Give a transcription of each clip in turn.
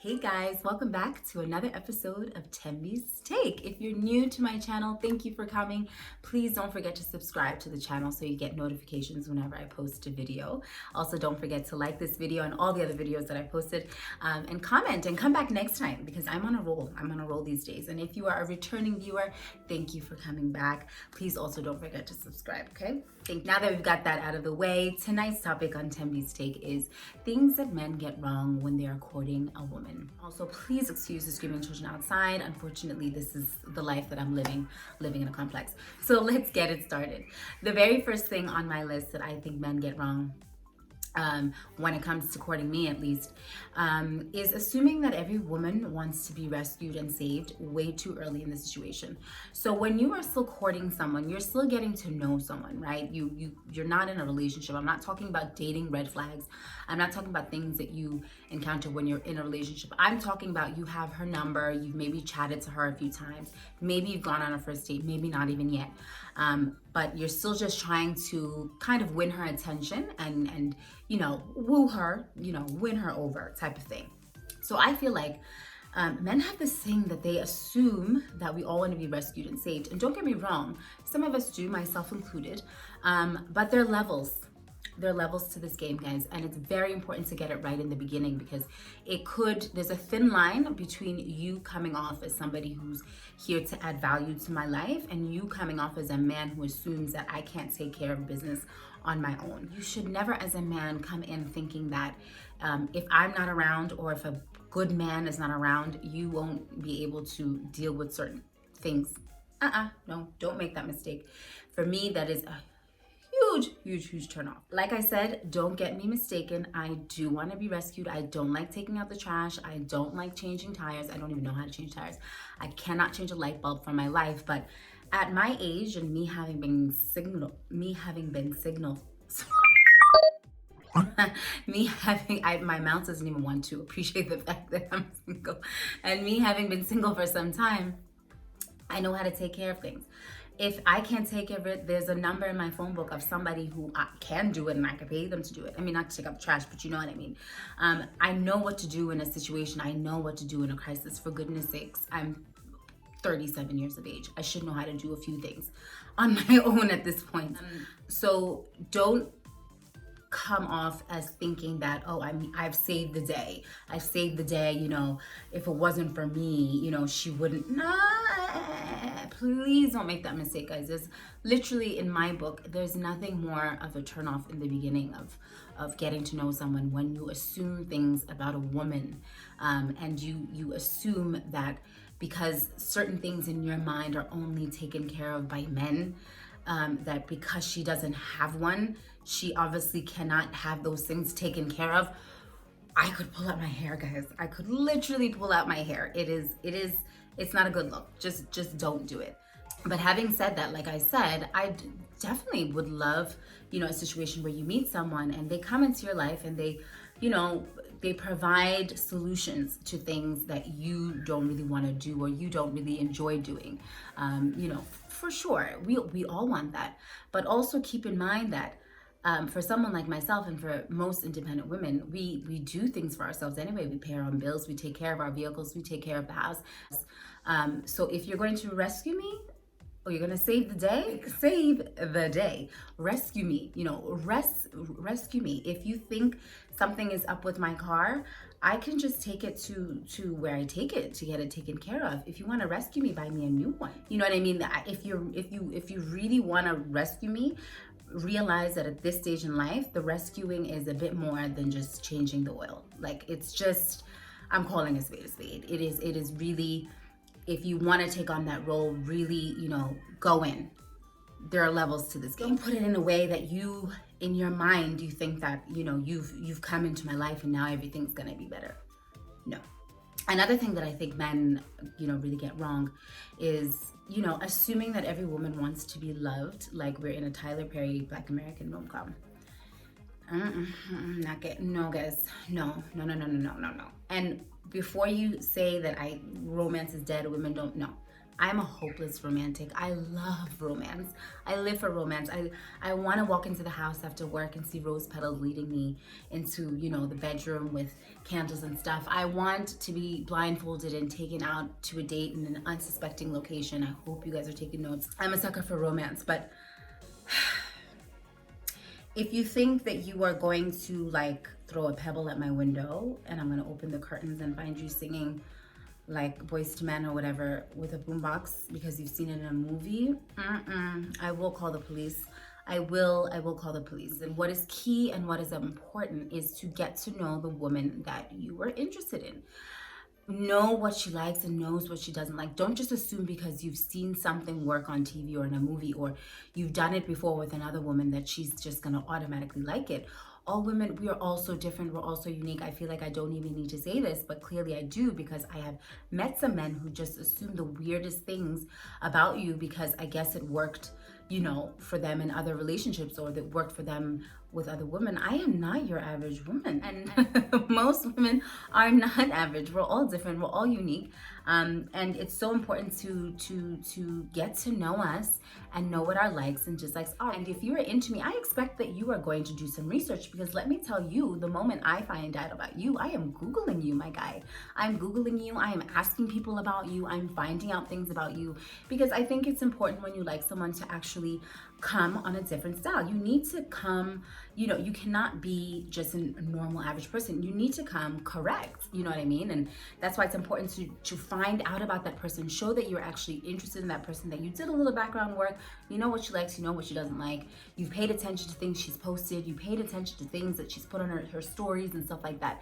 Hey guys, welcome back to another episode of Thembi's Take. If you're new to my channel, thank you for coming. Please don't forget to subscribe to the channel so you get notifications whenever I post a video. Also, don't forget to like this video and all the other videos that I posted, and comment and come back next time because I'm on a roll. I'm on a roll these days. And if you are a returning viewer, thank you for coming back. Please also don't forget to subscribe, okay? Now that we've got that out of the way, tonight's topic on Thembi's Take is things that men get wrong when they are courting a woman. Also, please excuse the screaming children outside. Unfortunately, this is the life that I'm living in a complex. So let's get it started. The very first thing on my list that I think men get wrong, when it comes to courting me at least, is assuming that every woman wants to be rescued and saved way too early in the situation. So when you are still courting someone, you're still getting to know someone, right? You're not in a relationship. I'm not talking about dating red flags. I'm not talking about things that you encounter when you're in a relationship. I'm talking about you have her number, you've maybe chatted to her a few times, maybe you've gone on a first date, maybe not even yet. But you're still just trying to kind of win her attention and woo her, win her over type of thing. So I feel like men have this thing that they assume that we all want to be rescued and saved. And don't get me wrong, some of us do, myself included, but there are levels. There are levels to this game, guys, and it's very important to get it right in the beginning because there's a thin line between you coming off as somebody who's here to add value to my life and you coming off as a man who assumes that I can't take care of business on my own. You should never, as a man, come in thinking that if I'm not around or if a good man is not around, you won't be able to deal with certain things. No, don't make that mistake. For me, that is a huge turn off. Like I said, don't get me mistaken. I do want to be rescued. I don't like taking out the trash. I don't like changing tires. I don't even know how to change tires. I cannot change a light bulb for my life. But at my age and me having been signaled, my mouth doesn't even want to appreciate the fact that I'm single, and me having been single for some time, I know how to take care of things. If I can't take care of it, there's a number in my phone book of somebody who can do it and I can pay them to do it. I mean, not to take out the trash, but you know what I mean. I know what to do in a situation. I know what to do in a crisis. For goodness sakes, I'm 37 years of age. I should know how to do a few things on my own at this point. So don't come off as thinking that, oh, I've saved the day. I've saved the day, if it wasn't for me, she wouldn't. Nah, please don't make that mistake, guys. There's literally, in my book, there's nothing more of a turnoff in the beginning of getting to know someone when you assume things about a woman, and you assume that because certain things in your mind are only taken care of by men, that because she doesn't have one, she obviously cannot have those things taken care of. I could pull out my hair, guys. I could literally pull out my hair. It's not a good look. Just don't do it. But having said that, like I said, I definitely would love, a situation where you meet someone and they come into your life and they provide solutions to things that you don't really want to do or you don't really enjoy doing. For sure, we all want that. But also keep in mind that for someone like myself and for most independent women, we do things for ourselves anyway. We pay our own bills, we take care of our vehicles, we take care of the house. So if you're going to rescue me, or you're gonna save the day, rescue me, rescue me. If you think something is up with my car, I can just take it to where I take it to get it taken care of. If you want to rescue me, buy me a new one. You know what I mean? If you really want to rescue me, realize that at this stage in life, the rescuing is a bit more than just changing the oil. Like, it's just, I'm calling a spade a spade. It is really, if you want to take on that role, really, go in. There are levels to this game. Don't put it in a way that you, in your mind, you think that, you've come into my life and now everything's gonna be better. No. Another thing that I think men, really get wrong is, assuming that every woman wants to be loved, like we're in a Tyler Perry Black American rom-com. No, guys. No. And before you say that romance is dead, women don't know. I'm a hopeless romantic. I love romance. I live for romance. I want to walk into the house after work and see rose petals leading me into, you know, the bedroom with candles and stuff. I want to be blindfolded and taken out to a date in an unsuspecting location. I hope you guys are taking notes. I'm a sucker for romance, but if you think that you are going to like throw a pebble at my window and I'm gonna open the curtains and find you singing like Boys to Men or whatever with a boombox because you've seen it in a movie, I will call the police. I will call the police. And what is key and what is important is to get to know the woman that you are interested in. Know what she likes and knows what she doesn't like. Don't just assume because you've seen something work on TV or in a movie or you've done it before with another woman that she's just gonna automatically like it. All women, we are all so different, we're all so unique. I feel like I don't even need to say this, but clearly I do, because I have met some men who just assume the weirdest things about you because I guess it worked, you know, for them in other relationships or that worked for them with other women. I am not your average woman, and most women are not average. We're all different, we're all unique, and it's so important to get to know us and know what our likes and dislikes are. And if you are into me, I expect that you are going to do some research, because let me tell you, the moment I find out about you, I am Googling you, my guy. I'm Googling you, I am asking people about you, I'm finding out things about you, because I think it's important when you like someone to actually come on a different style. You need to come, you know, you cannot be just a normal average person. You need to come correct, you know what I mean? And that's why it's important to find out about that person, show that you're actually interested in that person, that you did a little background work, you know what she likes, you know what she doesn't like, you've paid attention to things she's posted, you paid attention to things that she's put on her stories and stuff like that.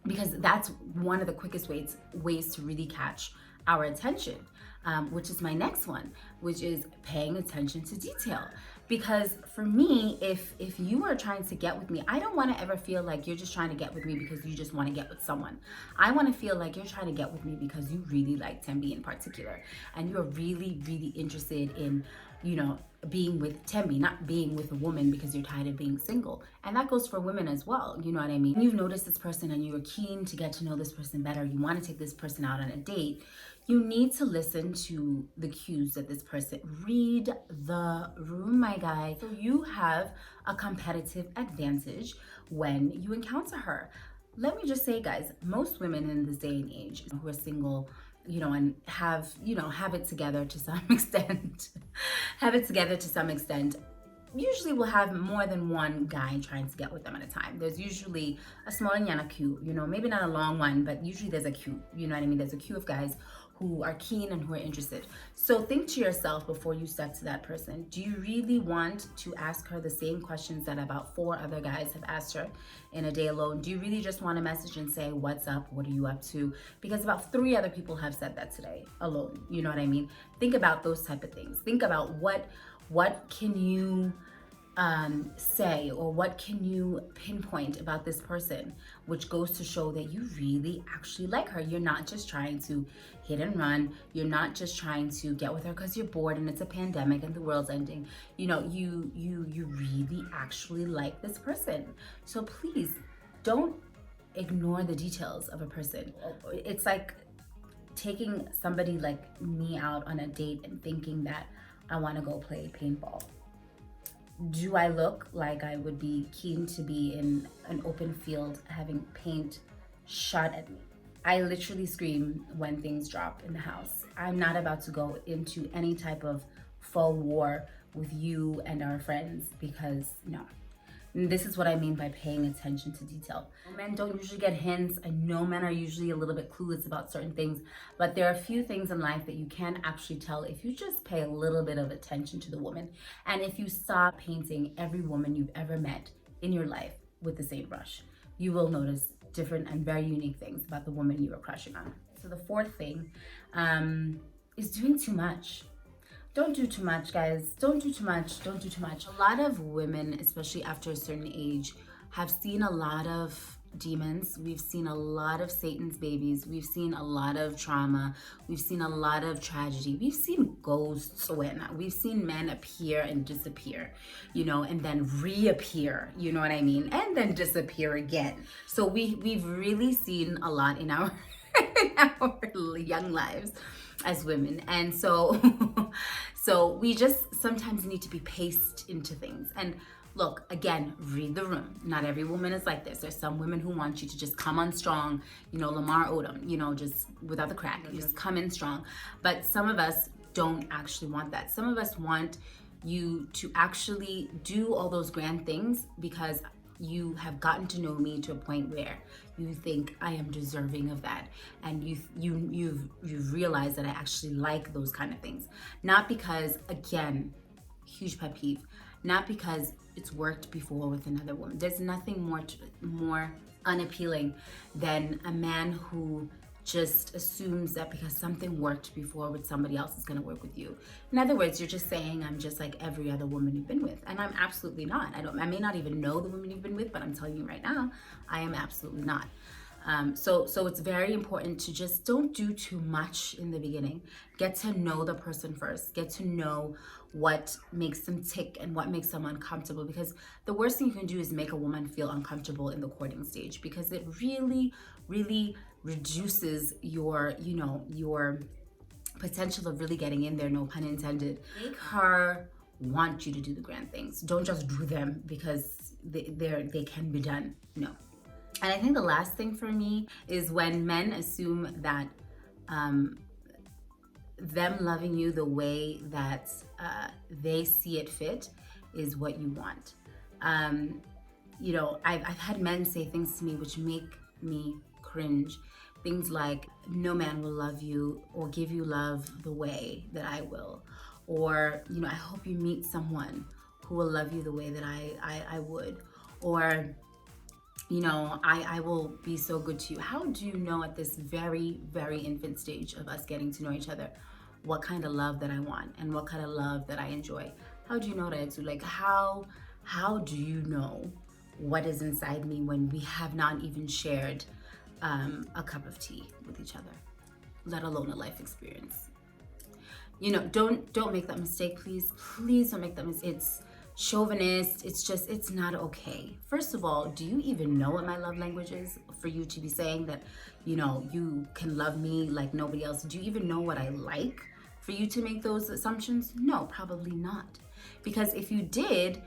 Because that's one of the quickest ways to really catch our attention. Which is my next one, which is paying attention to detail. Because for me, if you are trying to get with me, I don't want to ever feel like you're just trying to get with me because you just want to get with someone. I want to feel like you're trying to get with me because you really like Thembi in particular, and you're really, really interested in, you know, being with Thembi, not being with a woman because you're tired of being single. And that goes for women as well, you know what I mean? You've noticed this person and you are keen to get to know this person better, you want to take this person out on a date, you need to listen to the cues that this person, read the room, my guy. So you have a competitive advantage when you encounter her. Let me just say, guys, most women in this day and age who are single, you know, and have it together to some extent, usually will have more than one guy trying to get with them at a time. There's usually a small and queue, you know, maybe not a long one, but usually there's a queue, you know what I mean? There's a queue of guys who are keen and who are interested. So think to yourself before you step to that person, do you really want to ask her the same questions that about 4 other guys have asked her in a day alone? Do you really just want to message and say, what's up? What are you up to? Because about 3 other people have said that today alone. You know what I mean? Think about those type of things. Think about what can you say, or what can you pinpoint about this person, which goes to show that you really actually like her. You're not just trying to hit and run. You're not just trying to get with her because you're bored and it's a pandemic and the world's ending. You know, you really actually like this person. So please don't ignore the details of a person. It's like taking somebody like me out on a date and thinking that I want to go play paintball. Do I look like I would be keen to be in an open field having paint shot at me? I literally scream when things drop in the house. I'm not about to go into any type of full war with you and our friends, because no. And this is what I mean by paying attention to detail. Men don't usually get hints. I know men are usually a little bit clueless about certain things, but there are a few things in life that you can actually tell if you just pay a little bit of attention to the woman. And if you stop painting every woman you've ever met in your life with the same brush, you will notice different and very unique things about the woman you are crushing on. So the 4th thing is doing too much. Don't do too much, guys. Don't do too much. Don't do too much. A lot of women, especially after a certain age, have seen a lot of demons. We've seen a lot of Satan's babies. We've seen a lot of trauma. We've seen a lot of tragedy. We've seen ghosts win. We've seen men appear and disappear, you know, and then reappear, you know what I mean? And then disappear again. So we've really seen a lot in our in our young lives. as women. And so so we just sometimes need to be paced into things. And look, again, read the room. Not every woman is like this. There's some women who want you to just come on strong, you know, Lamar Odom, you know, just without the crack, you just come in strong. But some of us don't actually want that. Some of us want you to actually do all those grand things because you have gotten to know me to a point where you think I am deserving of that, and you've realized that I actually like those kind of things. Not because, again, huge pet peeve, not because it's worked before with another woman. There's nothing more unappealing than a man who just assumes that because something worked before with somebody else, is going to work with you. In other words, you're just saying I'm just like every other woman you've been with, and I'm absolutely not. I may not even know the women you've been with, but I'm telling you right now, I am absolutely not. So it's very important to just don't do too much in the beginning. Get to know the person first. Get to know what makes them tick and what makes them uncomfortable, because the worst thing you can do is make a woman feel uncomfortable in the courting stage, because it really, really reduces your, you know, your potential of really getting in there, no pun intended. Make her want you to do the grand things. Don't just do them because they can be done. No. And I think the last thing for me is when men assume that them loving you the way that they see it fit is what you want. You know, I've had men say things to me which make me cringe. Things like, no man will love you or give you love the way that I will. Or, you know, I hope you meet someone who will love you the way that I would. Or, you know, I will be so good to you. How do you know at this very, very infant stage of us getting to know each other what kind of love that I want and what kind of love that I enjoy? How do you know that? Like, how do you know what is inside me when we have not even shared a cup of tea with each other, let alone a life experience? You know, don't make that mistake, please. Please don't make that mistake. It's chauvinist. It's not okay. First of all, do you even know what my love language is for you to be saying that, you know, you can love me like nobody else? Do you even know what I like for you to make those assumptions? No, probably not. Because if you did,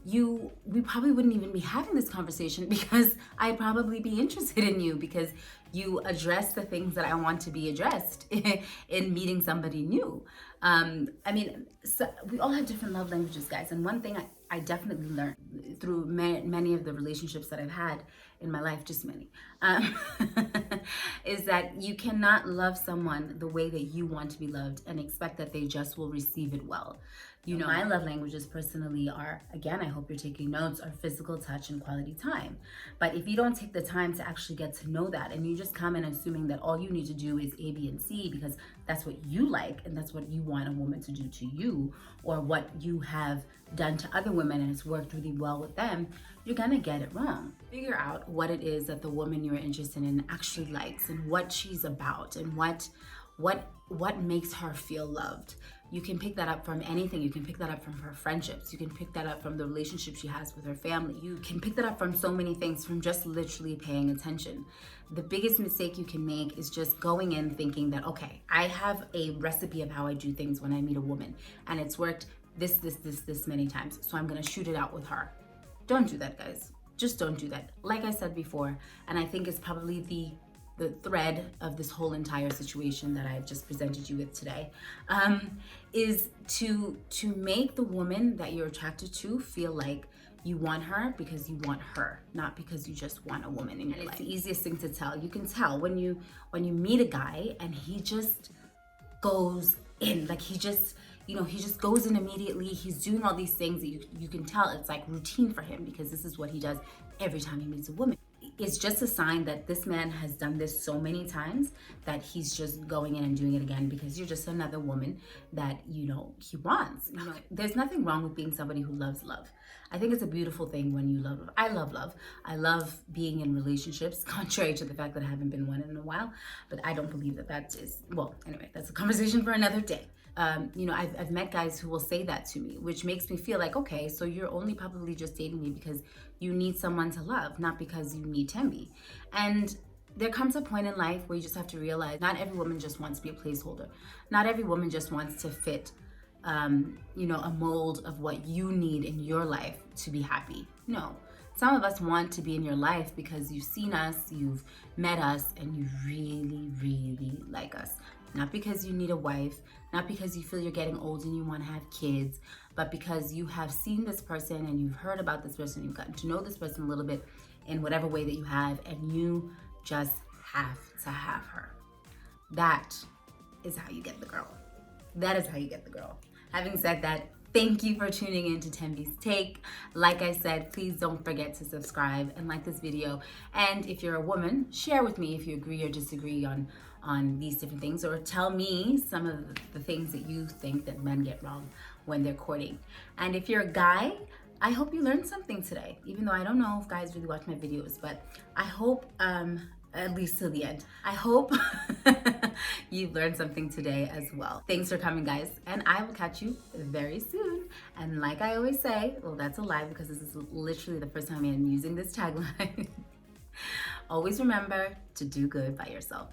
we probably wouldn't even be having this conversation, because I'd probably be interested in you because you address the things that I want to be addressed in meeting somebody new. I mean, so we all have different love languages, guys. And one thing I definitely learned through many of the relationships that I've had in my life, just many, is that you cannot love someone the way that you want to be loved and expect that they just will receive it well. You know, my love languages personally are, again, I hope you're taking notes, are physical touch and quality time. But if you don't take the time to actually get to know that, and you just come in assuming that all you need to do is A, B, and C because that's what you like and that's what you want a woman to do to you, or what you have done to other women and it's worked really well with them, you're gonna get it wrong. Figure out what it is that the woman you're interested in actually likes and what she's about and what makes her feel loved. You can pick that up from anything. You can pick that up from her friendships. You can pick that up from the relationship she has with her family. You can pick that up from so many things, from just literally paying attention. The biggest mistake you can make is just going in thinking that, okay, I have a recipe of how I do things when I meet a woman and it's worked this many times, so I'm gonna shoot it out with her. Don't do that, guys. Just don't do that. Like I said before, and I think it's probably the thread of this whole entire situation that I've just presented you with today, is to make the woman that you're attracted to feel like you want her because you want her, not because you just want a woman in your life. It's the easiest thing to tell. You can tell when you meet a guy and he just goes in, like he just goes in immediately. He's doing all these things that you can tell it's like routine for him because this is what he does every time he meets a woman. It's just a sign that this man has done this so many times that he's just going in and doing it again because you're just another woman that, you know, he wants. You know, there's nothing wrong with being somebody who loves love. I think it's a beautiful thing when you love love. I love love. I love being in relationships, contrary to the fact that I haven't been one in a while, but I don't believe that is, well, anyway, that's a conversation for another day. You know, I've met guys who will say that to me, which makes me feel like, okay, so you're only probably just dating me because you need someone to love, not because you need Thembi. And there comes a point in life where you just have to realize not every woman just wants to be a placeholder. Not every woman just wants to fit, a mold of what you need in your life to be happy. No. Some of us want to be in your life because you've seen us, you've met us, and you really, really like us. Not because you need a wife, not because you feel you're getting old and you want to have kids, but because you have seen this person and you've heard about this person, you've gotten to know this person a little bit in whatever way that you have, and you just have to have her. That is how you get the girl. That is how you get the girl. Having said that, thank you for tuning in to Thembi's Take. Like I said, please don't forget to subscribe and like this video. And if you're a woman, share with me if you agree or disagree on these different things, or tell me some of the things that you think that men get wrong when they're courting. And if you're a guy, I hope you learned something today, even though I don't know if guys really watch my videos, but I hope, at least till the end, I hope you've learned something today as well. Thanks for coming, guys, and I will catch you very soon. And like I always say, well, that's a lie because this is literally the first time I'm using this tagline. Always remember to do good by yourself.